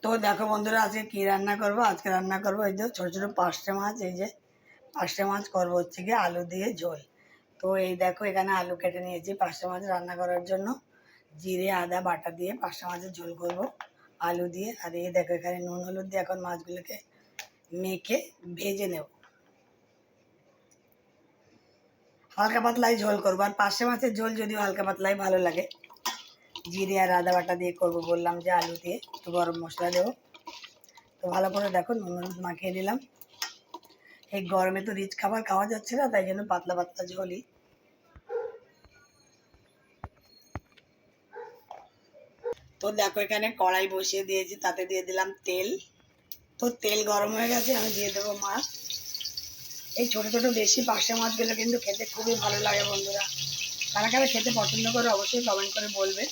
তো দেখো বন্ধুরা, আজকে কি রান্না করব। আজকে রান্না করব এই যে ছোট ছোট পার্শে মাছ। এই যে পার্শে মাছ করবো হচ্ছে গিয়ে আলু দিয়ে ঝোল। তো এই দেখো এখানে আলু কেটে নিয়েছি পার্শে মাছ রান্না করার জন্য। জিরে আদা বাটা দিয়ে পার্শে মাছের ঝোল করব আলু দিয়ে। আর এই দেখো এখানে নুন হলুদ দিয়ে এখন মাছগুলোকে মেখে ভেজে নেব। হালকা পাতলাই ঝোল করবো। আর পার্শে মাছের ঝোল যদিও হালকা পাতলাই ভালো লাগে। জিরে আর আদা বাটা দিয়ে করবো বললাম, যে আলু দিয়ে একটু গরম মশলা দেবো। তো ভালো করে দেখো নুন হলুদ মাখিয়ে দিলাম। এই গরমে তো রিচ খাবার খাওয়া যাচ্ছে না, তাই জন্য পাতলা পাতলা ঝোলই। তো দেখো এখানে কড়াই বসিয়ে দিয়েছি, তাতে দিয়ে দিলাম তেল। তো তেল গরম হয়ে গেছে, আমি দিয়ে দেবো মাছ। এই ছোট ছোট দেশি পার্শে মাছগুলো কিন্তু খেতে খুবই ভালো লাগে বন্ধুরা। কারা কারা খেতে পছন্দ করে অবশ্যই কমেন্ট করে বলবে।